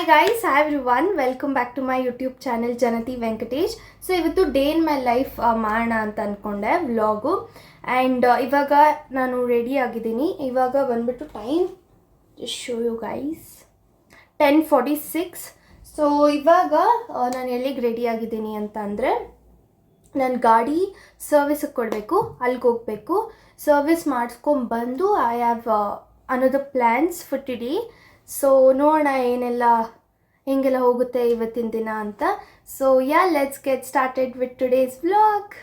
guys, hi everyone, welcome back to my YouTube channel Janati Venkatesh. So ಇವತ್ತು day in my life ಮಾಡೋಣ ಅಂತ ಅಂದ್ಕೊಂಡೆ vlog. And ಇವಾಗ ನಾನು ರೆಡಿ ಆಗಿದ್ದೀನಿ. ಇವಾಗ ಬಂದ್ಬಿಟ್ಟು time show you guys 10:46. So ಇವಾಗ ನಾನು ಎಲ್ಲಿಗೆ ರೆಡಿ ಆಗಿದ್ದೀನಿ ಅಂತ ಅಂದರೆ ನನ್ನ ಗಾಡಿ ಸರ್ವಿಸಿಗೆ ಕೊಡಬೇಕು, ಅಲ್ಲಿಗೆ ಹೋಗಬೇಕು. ಸರ್ವಿಸ್ ಮಾಡಿಸ್ಕೊಂಬಂದು I have another plans for today. So ನೋಡೋಣ ಏನೆಲ್ಲ ಹೆಂಗೆಲ್ಲ ಹೋಗುತ್ತೆ ಇವತ್ತಿನ ದಿನ ಅಂತ. So yeah, let's get started with today's vlog.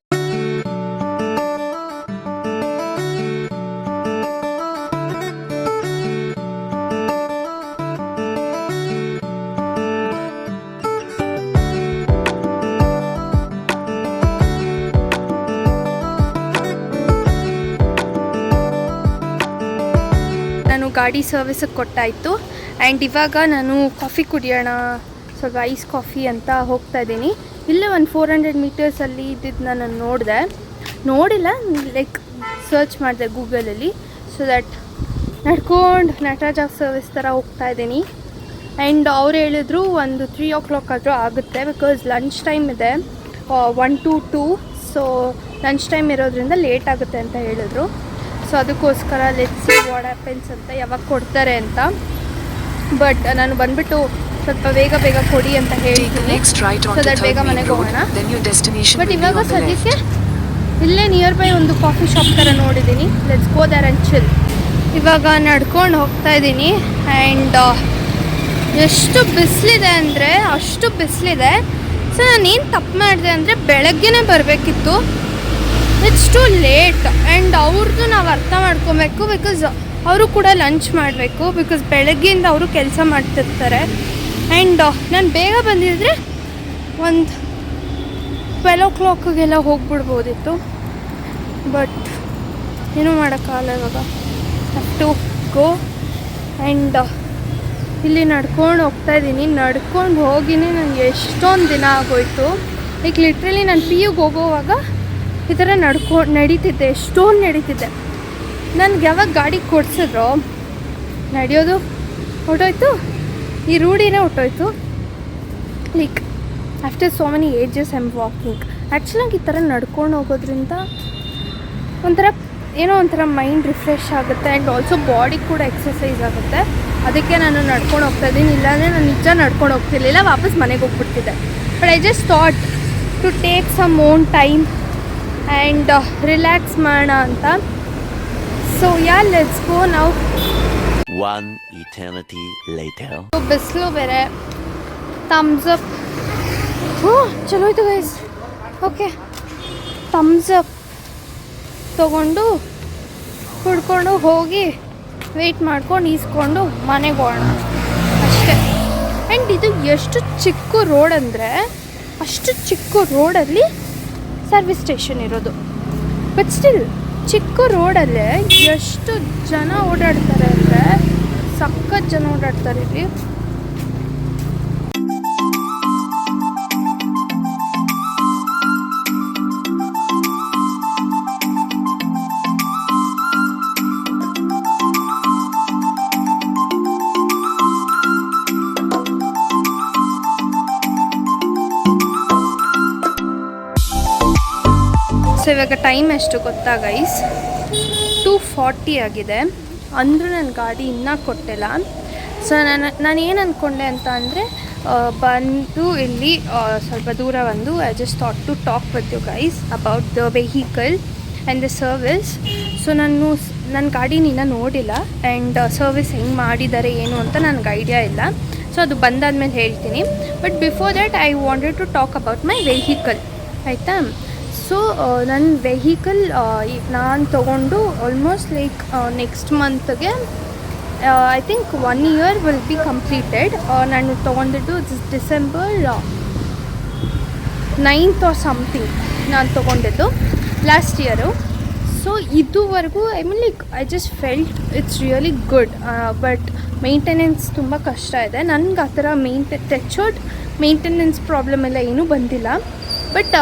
ನಾನು ಗಾಡಿ ಸರ್ವಿಸಿಗೆ ಕೊಟ್ಟಾಯಿತು. ಆ್ಯಂಡ್ ಇವಾಗ ನಾನು ಕಾಫಿ ಕುಡಿಯೋಣ, ಸ್ವಲ್ಪ ಐಸ್ ಕಾಫಿ ಅಂತ ಹೋಗ್ತಾ ಇದ್ದೀನಿ. ಇಲ್ಲೇ ಒಂದು 400 ಮೀಟರ್ಸಲ್ಲಿ ಇದ್ದಿದ್ದು ನಾನು ನೋಡಿಲ್ಲ, ಲೈಕ್ ಸರ್ಚ್ ಮಾಡಿದೆ ಗೂಗಲಲ್ಲಿ. ಸೊ ದ್ಯಾಟ್ ನಡ್ಕೊಂಡು ನಟರಾಜ ಸರ್ವಿಸ್ ಥರ ಹೋಗ್ತಾ ಇದ್ದೀನಿ. ಆ್ಯಂಡ್ ಅವ್ರು ಹೇಳಿದ್ರು ಒಂದು 3 o'clock ಆದರೂ ಆಗುತ್ತೆ, ಬಿಕಾಸ್ ಲಂಚ್ ಟೈಮ್ ಇದೆ 1 to 2. ಸೊ ಲಂಚ್ ಟೈಮ್ ಇರೋದ್ರಿಂದ ಲೇಟ್ ಆಗುತ್ತೆ ಅಂತ ಹೇಳಿದ್ರು. ಸೊ ಅದಕ್ಕೋಸ್ಕರ ಲೆಟ್ಸ್ ಸಿ ವಾಟ್ ಹ್ಯಾಪನ್ಸ್ ಅಂತ, ಯಾವಾಗ ಕೊಡ್ತಾರೆ ಅಂತ. ಬಟ್ ನಾನು ಬಂದ್ಬಿಟ್ಟು ಸ್ವಲ್ಪ ಬೇಗ ಕೊಡಿ ಅಂತ ಹೇಳಿದ್ದೀನಿ, ಸೊ ದಟ್ ಬೇಗ ಮನೆಗೆ ಹೋಗೋಣ. ಬಟ್ ಇವಾಗ ಸದ್ಯಕ್ಕೆ ಇಲ್ಲೇ ನಿಯರ್ ಬೈ ಒಂದು ಕಾಫಿ ಶಾಪ್ ಥರ ನೋಡಿದ್ದೀನಿ. Let's go there and chill. ಇವಾಗ ನಡ್ಕೊಂಡು ಹೋಗ್ತಾ ಇದ್ದೀನಿ. ಆ್ಯಂಡ್ ಎಷ್ಟು ಬಿಸಿಲಿದೆ ಅಂದರೆ ಅಷ್ಟು ಬಿಸಿಲಿದೆ. ಸೊ ನಾನೇನು ತಪ್ಪು ಮಾಡಿದೆ ಅಂದರೆ ಬೆಳಗ್ಗೆನೇ ಬರಬೇಕಿತ್ತು. It's to late. ಆ್ಯಂಡ್ ಅವ್ರದ್ದು ನಾವು ಅರ್ಥ ಮಾಡ್ಕೊಬೇಕು, ಬಿಕಾಸ್ ಅವರು ಕೂಡ ಲಂಚ್ ಮಾಡಬೇಕು, ಬಿಕಾಸ್ ಬೆಳಗ್ಗೆಯಿಂದ ಅವರು ಕೆಲಸ ಮಾಡ್ತಿರ್ತಾರೆ. ಆ್ಯಂಡ್ ನಾನು ಬೇಗ ಬಂದಿದ್ದರೆ ಒಂದು 12 o'clockಗೆಲ್ಲ ಹೋಗ್ಬಿಡ್ಬೋದಿತ್ತು. ಬಟ್ ಏನೂ ಮಾಡೋಕ್ಕಾಗಲ್ಲ, ಇವಾಗ ಹ್ಯಾವ್ ಟು ಗೋ. ಆ್ಯಂಡ್ ಇಲ್ಲಿ ನಡ್ಕೊಂಡು ಹೋಗ್ತಾ ಇದ್ದೀನಿ. ನಡ್ಕೊಂಡು ಹೋಗಿನೇ ನನಗೆ ಎಷ್ಟೊಂದು ದಿನ ಆಗೋಯ್ತು. ಲೈಕ್ ಲಿಟ್ರಲಿ ನಾನು PUಗೆ ಹೋಗೋವಾಗ ಈ ಥರ ನಡೀತಿದ್ದೆ, ಎಷ್ಟೊಂದು ನಡೀತಿದ್ದೆ. ನನಗೆ ಯಾವಾಗ ಗಾಡಿ ಕೊಡ್ಸಿದ್ರೋ ನಡೆಯೋದು ಹೊಟ್ಟೋಯ್ತು, ಈ ರೂಢಿನೇ ಹೊಟ್ಟೋಯ್ತು. Like after so many ages I am walking. ಆ್ಯಕ್ಚುಲಾಗಿ ಈ ಥರ ನಡ್ಕೊಂಡು ಹೋಗೋದ್ರಿಂದ ಏನೋ ಒಂಥರ ಮೈಂಡ್ ರಿಫ್ರೆಶ್ ಆಗುತ್ತೆ. ಆ್ಯಂಡ್ ಆಲ್ಸೋ ಬಾಡಿ ಕೂಡ ಎಕ್ಸಸೈಸ್ ಆಗುತ್ತೆ. ಅದಕ್ಕೆ ನಾನು ನಡ್ಕೊಂಡು ಹೋಗ್ತಾಯಿದ್ದೀನಿ. ಇಲ್ಲಾಂದರೆ ನಾನು ನಿಜ ನಡ್ಕೊಂಡು ಹೋಗ್ತಿರ್ಲಿಲ್ಲ, ವಾಪಸ್ ಮನೆಗೆ ಹೋಗ್ಬಿಡ್ತಿದ್ದೆ. But I just thought to take some own time and relax ಮಾಡೋಣ ಅಂತ. So yeah, let's go now. One eternity later. ಬಿಸಿಲು ಬೇರೆ, ಥಮ್ಸ್ ಅಪ್. ಚಲೋ ಆಯ್ತು ಗೈಸ್. ಓಕೆ, ಥಮ್ಸ್ ಅಪ್ ತೊಗೊಂಡು ಕುಡ್ಕೊಂಡು ಹೋಗಿ ವೆಯ್ಟ್ ಮಾಡ್ಕೊಂಡು ಈಸ್ಕೊಂಡು ಮನೆಗೆ ಹೋಗೋಣ ಅಷ್ಟೇ. ಆ್ಯಂಡ್ ಇದು ಎಷ್ಟು ಚಿಕ್ಕ ರೋಡ್ ಅಂದರೆ ಅಷ್ಟು ಚಿಕ್ಕ ರೋಡಲ್ಲಿ ಸರ್ವಿಸ್ ಸ್ಟೇಷನ್ ಇರೋದು. ಬಟ್ ಸ್ಟಿಲ್ ಚಿಕ್ಕ ರೋಡಲ್ಲೇ ಎಷ್ಟು ಜನ ಓಡಾಡ್ತಾರೆ ಅಂದರೆ ಸಖತ್ ಜನ ಓಡಾಡ್ತಾರೆ ಇಲ್ಲಿ. ಸೊ ಇವಾಗ ಟೈಮ್ ಎಷ್ಟು ಗೊತ್ತಾ ಗೈಸ್? 2:40 ಆಗಿದೆ. ಅಂದರೂ ನನ್ನ ಗಾಡಿ ಇನ್ನೂ ಕೊಟ್ಟಿಲ್ಲ. ಸೊ ನಾನು ಏನು ಅಂದ್ಕೊಂಡೆ ಅಂತ ಅಂದರೆ ಬಂದು ಇಲ್ಲಿ ಸ್ವಲ್ಪ ದೂರ ಬಂದು I just thought to talk with you guys about the vehicle and the service. So ನನ್ನ ಗಾಡಿನ ಇನ್ನೂ ನೋಡಿಲ್ಲ. ಆ್ಯಂಡ್ ಸರ್ವಿಸ್ ಹೆಂಗೆ ಮಾಡಿದ್ದಾರೆ ಏನು ಅಂತ ನನಗೆ ಐಡಿಯಾ ಇಲ್ಲ. ಸೊ ಅದು ಬಂದಾದ್ಮೇಲೆ ಹೇಳ್ತೀನಿ. But before that I wanted to talk about my vehicle, ಆಯಿತಾ? ಸೊ ನನ್ನ ವೆಹಿಕಲ್ ನಾನು ತೊಗೊಂಡು ಆಲ್ಮೋಸ್ಟ್ ಲೈಕ್ ನೆಕ್ಸ್ಟ್ ಮಂತ್ಗೆ I think 1 year will be completed. ನಾನು ತೊಗೊಂಡಿದ್ದು December 9th or something ನಾನು ತೊಗೊಂಡಿದ್ದು ಲಾಸ್ಟ್ ಇಯರು. ಸೊ ಇದುವರೆಗೂ I mean like I just felt it's really good. But maintenance ತುಂಬ ಕಷ್ಟ ಇದೆ. ನನಗೆ ಆ ಥರ ಟೆಚೋಡ್ ಮೇಂಟೆನೆನ್ಸ್ ಪ್ರಾಬ್ಲಮ್ ಎಲ್ಲ ಏನೂ ಬಂದಿಲ್ಲ. ಬಟ್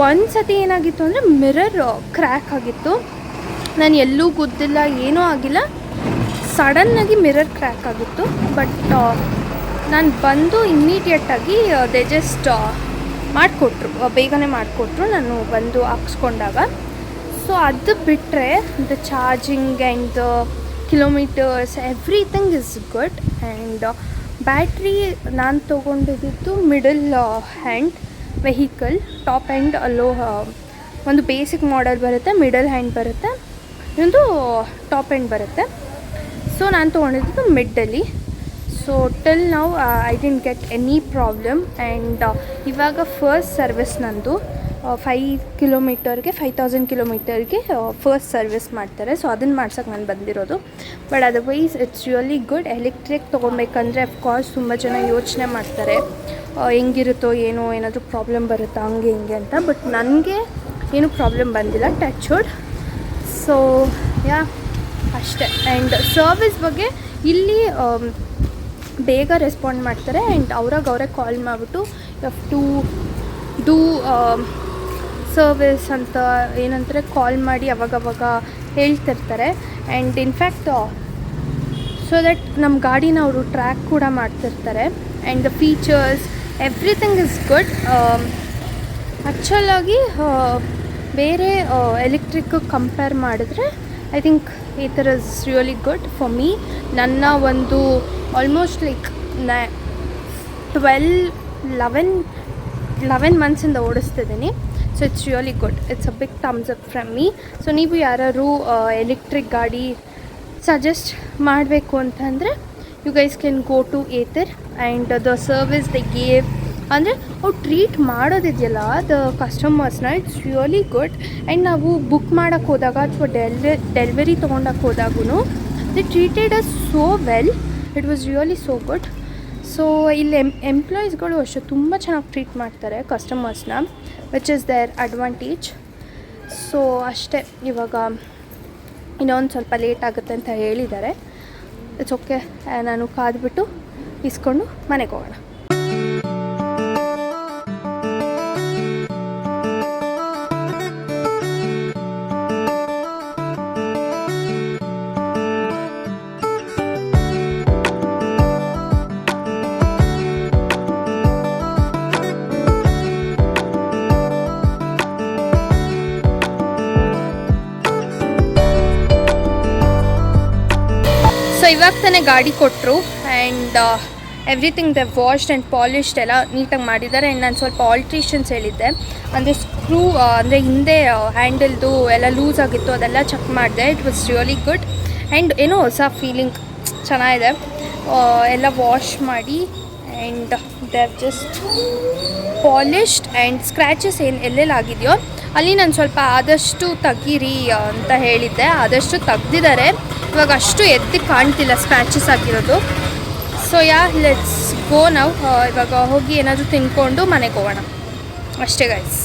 ಒಂದು ಸತಿ ಏನಾಗಿತ್ತು ಅಂದರೆ ಮಿರರ್ ಕ್ರ್ಯಾಕ್ ಆಗಿತ್ತು. ನಾನು ಎಲ್ಲೂ ಗುದ್ದಿಲ್ಲ, ಏನೂ ಆಗಿಲ್ಲ, ಸಡನ್ನಾಗಿ ಮಿರರ್ ಕ್ರ್ಯಾಕ್ ಆಗಿತ್ತು. ಬಟ್ ನಾನು ಬಂದು ಇಮ್ಮಿಡಿಯೇಟಾಗಿ ದೇ ಜಸ್ಟ್ ಮಾಡಿಕೊಟ್ರು, ಬೇಗನೆ ಮಾಡಿಕೊಟ್ರು ನಾನು ಬಂದು ಹಾಕ್ಸ್ಕೊಂಡಾಗ. ಸೊ ಅದು ಬಿಟ್ಟರೆ the charging and the kilometres everything is good. And battery ನಾನು ತೊಗೊಂಡಿದ್ದು middle hand vehicle, top end low, ಒಂದು ಬೇಸಿಕ್ ಮಾಡೆಲ್ ಬರುತ್ತೆ, ಮಿಡಲ್ ಹ್ಯಾಂಡ್ ಬರುತ್ತೆ, ಇನ್ನೊಂದು ಟಾಪ್ ಆ್ಯಂಡ್ ಬರುತ್ತೆ. ಸೊ ನಾನು ತೊಗೊಂಡಿದ್ದು ಮಿಡ್ಡಲ್ಲಿ. ಸೊ ಟಿಲ್ ನಾವು I didn't get any problem. And ಇವಾಗ ಫಸ್ಟ್ ಸರ್ವಿಸ್ ನಂದು 5,000 ಕಿಲೋಮೀಟರ್ಗೆ ಫಸ್ಟ್ ಸರ್ವಿಸ್ ಮಾಡ್ತಾರೆ. ಸೊ ಅದನ್ನು ಮಾಡ್ಸೋಕ್ಕೆ ನಾನು ಬಂದಿರೋದು. But otherwise it's really good. Electric ತೊಗೊಬೇಕಂದ್ರೆ ಅಫ್ಕೋರ್ಸ್ ತುಂಬ ಜನ ಯೋಚನೆ ಮಾಡ್ತಾರೆ ಹೆಂಗಿರುತ್ತೋ ಏನೋ, ಏನಾದರೂ ಪ್ರಾಬ್ಲಮ್ ಬರುತ್ತಾ ಹಂಗೆ ಹಿಂಗೆ ಅಂತ. ಬಟ್ ನನಗೆ ಏನೂ ಪ್ರಾಬ್ಲಮ್ ಬಂದಿಲ್ಲ, ಟಚ್ ವುಡ್. ಸೊ ಯಾ ಅಷ್ಟೇ. ಆ್ಯಂಡ್ ಸರ್ವಿಸ್ ಬಗ್ಗೆ ಇಲ್ಲಿ ಬೇಗ ರೆಸ್ಪಾಂಡ್ ಮಾಡ್ತಾರೆ. ಆ್ಯಂಡ್ ಅವರೇ ಕಾಲ್ ಮಾಡಿಬಿಟ್ಟು you have to do service ಅಂತ ಏನಂತಾರೆ ಕಾಲ್ ಮಾಡಿ ಅವಾಗವಾಗ ಹೇಳ್ತಿರ್ತಾರೆ. ಆ್ಯಂಡ್ ಇನ್ಫ್ಯಾಕ್ಟ್ ಸೊ ದಟ್ ನಮ್ಮ ಗಾಡಿನ ಅವರು ಟ್ರ್ಯಾಕ್ ಕೂಡ ಮಾಡ್ತಿರ್ತಾರೆ. And the features everything is good. ಆ್ಯಕ್ಚುಲಾಗಿ ಬೇರೆ ಎಲೆಕ್ಟ್ರಿಕ್ ಕಂಪೇರ್ ಮಾಡಿದ್ರೆ ಐ ಥಿಂಕ್ ಈ ಥರ is really good for me. ನನ್ನ ಒಂದು ಆಲ್ಮೋಸ್ಟ್ ಲೈಕ್ 11 ಮಂತ್ಸಿಂದ ಓಡಿಸ್ತಿದ್ದೀನಿ. So it's really good. It's a big thumbs up from me. So ನೀವು ಯಾರು ಎಲೆಕ್ಟ್ರಿಕ್ ಗಾಡಿ ಸಜೆಸ್ಟ್ ಮಾಡಬೇಕು ಅಂತಂದರೆ you guys can go to Ather. And the service the gave ಅಂದರೆ ಅವ್ರು ಟ್ರೀಟ್ ಮಾಡೋದಿದೆಯಲ್ಲ ದ ಕಸ್ಟಮರ್ಸ್ನ, ಇಟ್ಸ್ ರಿಯಲಿ ಗುಡ್. ಆ್ಯಂಡ್ ನಾವು ಬುಕ್ ಮಾಡೋಕ್ಕೆ ಹೋದಾಗ ಅಥವಾ ಡೆಲಿವರಿ ತೊಗೊಂಡಕ್ಕೆ ಹೋದಾಗೂ they treated us so well. It was really so good. So ಇಲ್ಲಿ ಎಂಪ್ಲಾಯೀಸ್ಗಳು ಅಷ್ಟೇ ತುಂಬ ಚೆನ್ನಾಗಿ ಟ್ರೀಟ್ ಮಾಡ್ತಾರೆ ಕಸ್ಟಮರ್ಸ್ನ, which is their advantage. So ಅಷ್ಟೇ. ಇವಾಗ ಇನ್ನೊಂದು ಸ್ವಲ್ಪ ಲೇಟ್ ಆಗುತ್ತೆ ಅಂತ ಹೇಳಿದ್ದಾರೆ. It's okay. ನಾನು ಕಾದ್ಬಿಟ್ಟು ಇಸ್ಕೊಂಡು ಮನೆಗೆ ಹೋಗೋಣ. ಸೊ ಇವಾಗ ತಾನೇ ಗಾಡಿ ಕೊಟ್ಟರು. And everything they washed and polished ಎಲ್ಲ ನೀಟಾಗಿ ಮಾಡಿದ್ದಾರೆ. ಆ್ಯಂಡ್ ನಾನು ಸ್ವಲ್ಪ ಆಲ್ಟ್ರೇಷನ್ಸ್ ಹೇಳಿದ್ದೆ, ಅಂದರೆ ಸ್ಕ್ರೂ ಅಂದರೆ ಹಿಂದೆ ಹ್ಯಾಂಡಲ್ದು ಎಲ್ಲ ಲೂಸ್ ಆಗಿತ್ತು, ಅದೆಲ್ಲ ಚೆಕ್ ಮಾಡಿದೆ. It was really good. And ಏನೋ ಹೊಸ ಫೀಲಿಂಗ್ ಚೆನ್ನಾಗಿದೆ. ಎಲ್ಲ ವಾಶ್ ಮಾಡಿ and they are just polished. And scratches ಎಲ್ಲೆಲ್ಲಿ ಆಗಿದೆಯೋ ಅಲ್ಲಿ ನಾನು ಸ್ವಲ್ಪ ಆದಷ್ಟು ತೆಗೀರಿ ಅಂತ ಹೇಳಿದ್ದೆ, ಆದಷ್ಟು ತೆಗ್ದಿದ್ದಾರೆ. ಇವಾಗ ಅಷ್ಟು ಎದ್ದು ಕಾಣ್ತಿಲ್ಲ ಸ್ಕ್ರ್ಯಾಚಸ್ ಆಗಿರೋದು. ಸೊ ಯಾ ಲೆಟ್ಸ್ ಗೋ ನಾವು. ಇವಾಗ ಹೋಗಿ ಏನಾದರೂ ತಿನ್ಕೊಂಡು ಮನೆಗೆ ಹೋಗೋಣ ಅಷ್ಟೇ guys.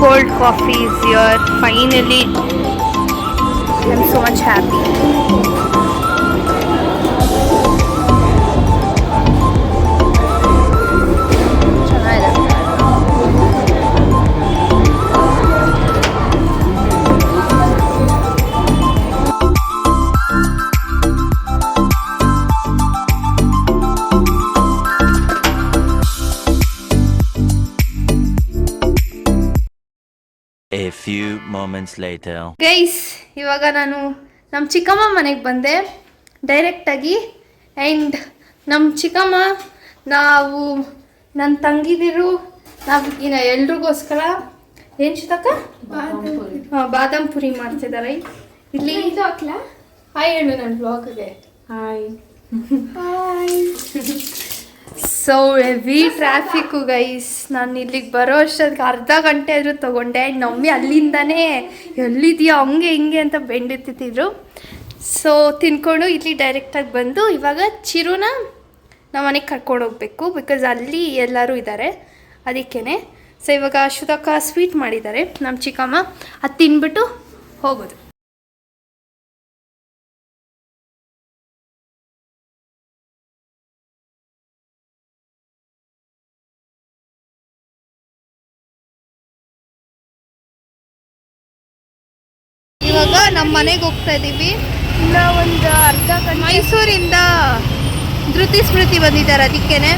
Cold coffee is here. Finally, I'm so much happy. A few moments later. Guys, ಇವಾಗ ನಾನು ನಮ್ಮ ಚಿಕ್ಕಮ್ಮ ಮನೆಗೆ ಬಂದೆ ಡೈರೆಕ್ಟಾಗಿ. ಆ್ಯಂಡ್ ನಮ್ಮ ಚಿಕ್ಕಮ್ಮ, ನಾವು ನನ್ನ ತಂಗಿದಿರು, ನಾವು ಇನ್ನು ಎಲ್ರಿಗೋಸ್ಕರ ಏನು ಚಿತ್ತಕ್ಕ ಬಾದಾಮ್ ಪುರಿ ಮಾಡ್ತಿದ್ದಾರೆ ಇಲ್ಲಿ. ಹಾಯ್ ಹೇಳು ನನ್ನ ಬ್ಲಾಗ್ಗೆ. Hi. So heavy traffic guys. ನಾನು ಇಲ್ಲಿಗೆ ಬರೋ ಅಷ್ಟೊತ್ತಿಗೆ ಅರ್ಧ ಗಂಟೆ ಆದರೂ ತೊಗೊಂಡೆ. ಆ್ಯಂಡ್ ನಮ್ಮಿ ಅಲ್ಲಿಂದನೇ ಎಲ್ಲಿದೆಯಾ ಹಂಗೆ ಹಿಂಗೆ ಅಂತ ಬೆಂಡೆತ್ತಿದ್ರು. ಸೊ ತಿನ್ಕೊಂಡು ಇಲ್ಲಿ ಡೈರೆಕ್ಟಾಗಿ ಬಂದು ಇವಾಗ ಚಿರುನ ನಮ್ಮ ಮನೆಗೆ ಕರ್ಕೊಂಡು ಹೋಗ್ಬೇಕು, ಬಿಕಾಸ್ ಅಲ್ಲಿ ಎಲ್ಲರೂ ಇದ್ದಾರೆ ಅದಕ್ಕೇ. ಸೊ ಇವಾಗ ಅಶ್ವತಕ್ಕ ಸ್ವೀಟ್ ಮಾಡಿದ್ದಾರೆ ನಮ್ಮ ಚಿಕ್ಕಮ್ಮ, ಅದು ತಿನ್ಬಿಟ್ಟು ಹೋಗೋದು. ಇವಾಗ ನಮ್ಮ ಮನೆಗೆ ಹೋಗ್ತಾ ಇದ್ದೀವಿ. ಇನ್ನು ಒಂದು ಅರ್ಧ ಗಂಟೆ. ಮೈಸೂರಿಂದ ಧೃತಿ ಸ್ಮೃತಿ ಬಂದಿದ್ದಾರೆ, ಅದಕ್ಕೇನೆ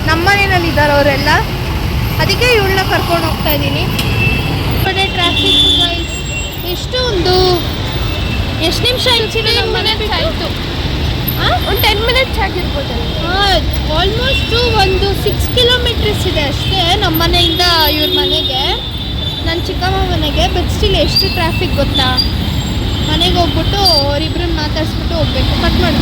ನಮ್ಮ ಮನೆಯಲ್ಲಿ ಇದ್ದಾರೆ ಅವರೆಲ್ಲ, ಅದಕ್ಕೆ ಇವಳನ್ನ ಕರ್ಕೊಂಡು ಹೋಗ್ತಾ ಇದ್ದೀನಿ. ಟ್ರಾಫಿಕ್ ಎಷ್ಟು ನಿಮಿಷ ನಮ್ಮ ಮನೆ ಆಯಿತು? ಒಂದು 10 ಮಿನಿಟ್ಸ್ ಆಗಿರ್ಬೋದಲ್ಲ. ಆಲ್ಮೋಸ್ಟು ಒಂದು 6 ಕಿಲೋಮೀಟರ್ಸ್ ಇದೆ ಅಷ್ಟೇ ನಮ್ಮ ಮನೆಯಿಂದ ಇವ್ರ ಮನೆಗೆ, ನನ್ನ ಚಿಕ್ಕಮ್ಮ ಮನೆಗೆ. ಬಟ್ ಸ್ಟಿಲ್ ಎಷ್ಟು ಟ್ರಾಫಿಕ್ ಗೊತ್ತಾ? ಮನೆಗೆ ಹೋಗ್ಬಿಟ್ಟು ಅವರಿಬ್ಬರನ್ನ ಮಾತಾಡ್ಸ್ಬಿಟ್ಟು ಹೋಗ್ಬೇಕು. ಕಟ್ ಮಾಡಿ.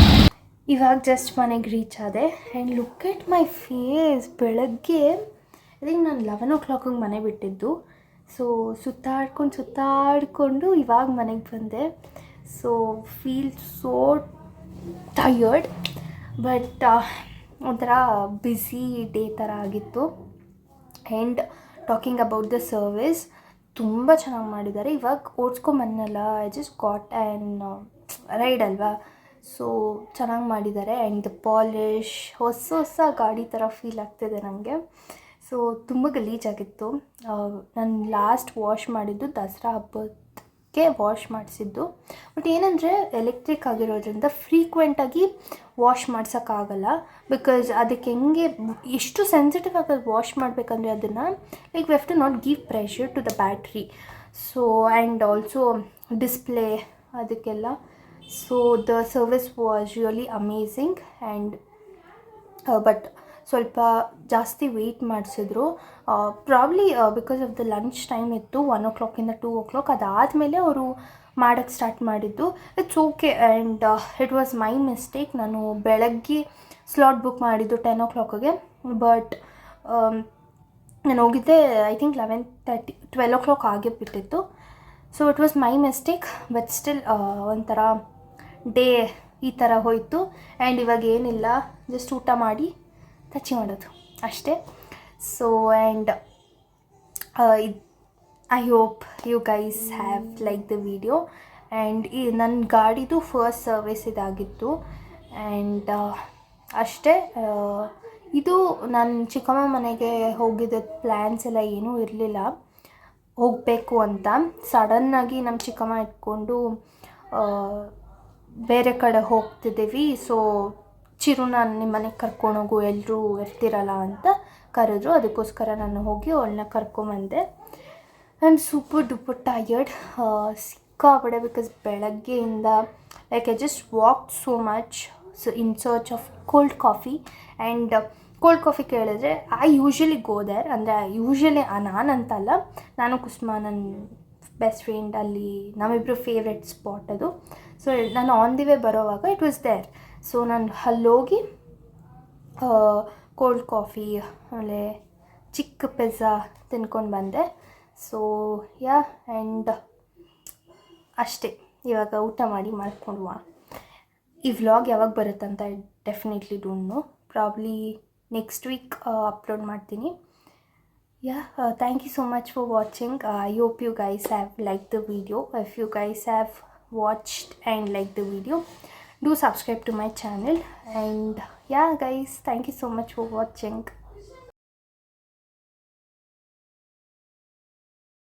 ಇವಾಗ ಜಸ್ಟ್ ಮನೆಗೆ ರೀಚ್ ಆದೆ. And look at my face. ಬೆಳಗ್ಗೆ ಇದೀಗ ನಾನು 11 o'clock ಮನೆ ಬಿಟ್ಟಿದ್ದು. ಸೊ ಸುತ್ತಾಡ್ಕೊಂಡು ಇವಾಗ ಮನೆಗೆ ಬಂದೆ. So feel so tired, but ಒಂಥರ ಬ್ಯುಸಿ ಡೇ ಥರ ಆಗಿತ್ತು. And talking about the service, ತುಂಬ ಚೆನ್ನಾಗಿ ಮಾಡಿದ್ದಾರೆ. ಇವಾಗ ಓಡಿಸ್ಕೊಂಬನ್ನಲ್ಲ, I just got an ride ಅಲ್ವಾ, ಸೊ ಚೆನ್ನಾಗಿ ಮಾಡಿದ್ದಾರೆ. ಆ್ಯಂಡ್ ದ ಪಾಲಿಶ್ ಹೊಸ ಗಾಡಿ ಥರ ಫೀಲ್ ಆಗ್ತಿದೆ ನನಗೆ. ಸೊ ತುಂಬ ಗಲೀಜಾಗಿತ್ತು. ನಾನು ಲಾಸ್ಟ್ ವಾಶ್ ಮಾಡಿದ್ದು ದಸರಾ ಹಬ್ಬಕ್ಕೆ ವಾಶ್ ಮಾಡಿಸಿದ್ದು. ಬಟ್ ಏನಂದರೆ ಎಲೆಕ್ಟ್ರಿಕ್ ಆಗಿರೋದ್ರಿಂದ ಫ್ರೀಕ್ವೆಂಟಾಗಿ ವಾಶ್ ಮಾಡ್ಸೋಕ್ಕಾಗಲ್ಲ. ಬಿಕಾಸ್ ಅದಕ್ಕೆ ಹೆಂಗೆ ಎಷ್ಟು ಸೆನ್ಸಿಟಿವ್ ಆಗಿ ವಾಶ್ ಮಾಡಬೇಕಂದ್ರೆ ಅದನ್ನು like we have to not give pressure to the battery. So and also display ಅದಕ್ಕೆಲ್ಲ. So the service was really amazing. And but ಸ್ವಲ್ಪ ಜಾಸ್ತಿ ವೆಯ್ಟ್ ಮಾಡಿಸಿದ್ರು. Probably because of the lunch time ಇತ್ತು, 1 o'clock 2 o'clock. ಅದಾದಮೇಲೆ ಅವರು ಮಾಡೋಕ್ಕೆ start ಮಾಡಿದ್ದು. It's okay. And it was my mistake. ನಾನು ಬೆಳಗ್ಗೆ ಸ್ಲಾಟ್ ಬುಕ್ ಮಾಡಿದ್ದು 10 o'clockಗೆ. ಬಟ್ ನಾನು ಹೋಗಿದ್ದೆ ಐ ಥಿಂಕ್ 11:30 12 o'clock ಆಗೇ ಬಿಟ್ಟಿತ್ತು. So it was my mistake. But still ಒಂಥರ ಡೇ ಈ ಥರ ಹೋಯಿತು. ಆ್ಯಂಡ್ ಇವಾಗ ಏನಿಲ್ಲ, ಜಸ್ಟ್ ಊಟ ಮಾಡಿ ಟಚ್ ಮಾಡೋದು ಅಷ್ಟೇ. So and I hope you guys have like the video. And ಈ ನನ್ನ ಗಾಡಿದು ಫಸ್ಟ್ ಸರ್ವಿಸ್ ಇದಾಗಿತ್ತು. ಆ್ಯಂಡ್ ಅಷ್ಟೇ. ಇದು ನನ್ನ ಚಿಕ್ಕಮ್ಮ ಮನೆಗೆ ಹೋಗಿದ್ದ ಪ್ಲ್ಯಾನ್ಸ್ ಎಲ್ಲ ಏನೂ ಇರಲಿಲ್ಲ ಹೋಗಬೇಕು ಅಂತ. ಸಡನ್ನಾಗಿ ನಮ್ಮ ಚಿಕ್ಕಮ್ಮ ಇಟ್ಕೊಂಡು ಬೇರೆ ಕಡೆ ಹೋಗ್ತಿದ್ದೀವಿ. ಸೊ ಚಿರುನ ನಿಮ್ಮ ಮನೆಗೆ ಕರ್ಕೊಂಡೋಗು, ಎಲ್ಲರೂ ಇರ್ತಿರಲ್ಲ ಅಂತ ಕರೆದ್ರು. ಅದಕ್ಕೋಸ್ಕರ ನಾನು ಹೋಗಿ ಅವಳನ್ನ ಕರ್ಕೊಂಬಂದೆ. I am super duper tired, ಸಿಕ್ಕಾಪಡೆ. ಬಿಕಾಸ್ ಬೆಳಗ್ಗೆಯಿಂದ like I just walk so much in search of cold coffee. And cold coffee ಕೇಳಿದ್ರೆ ಐ ಯೂಶ್ವಲಿ ಗೋ ದೇರ್. ಅಂದರೆ ಯೂಶ್ವಲಿ ನಾನಂತಲ್ಲ, ನಾನು ಕುಸುಮ ನನ್ನ ಬೆಸ್ಟ್ ಫ್ರೆಂಡ್, ಅಲ್ಲಿ ನಮ್ಮಿಬ್ಬರು ಫೇವ್ರೆಟ್ ಸ್ಪಾಟ್ ಅದು. ಸೊ ನಾನು ಆನ್ ದಿ ವೇ ಬರೋವಾಗ ಇಟ್ ವಾಸ್ ದೇರ್. ಸೊ ನಾನು ಅಲ್ಲೋಗಿ ಕೋಲ್ಡ್ ಕಾಫಿ ಆಮೇಲೆ ಚಿಕ್ಕ ಪಿಜ್ಜಾ ತಿನ್ಕೊಂಡು ಬಂದೆ. ಸೊ ಯಾ, ಆ್ಯಂಡ್ ಅಷ್ಟೇ. ಇವಾಗ ಊಟ ಮಾಡಿ ಮಾಡ್ಕೊಂಡ್ವ. ಈ ವ್ಲಾಗ್ ಯಾವಾಗ ಬರುತ್ತಂತ definitely don't know. Probably next week upload ಮಾಡ್ತೀನಿ. Yeah, thank you so much for watching. I hope you guys have liked the video. If you guys have watched and liked the video, do subscribe to my channel. And yeah guys, thank you so much for watching.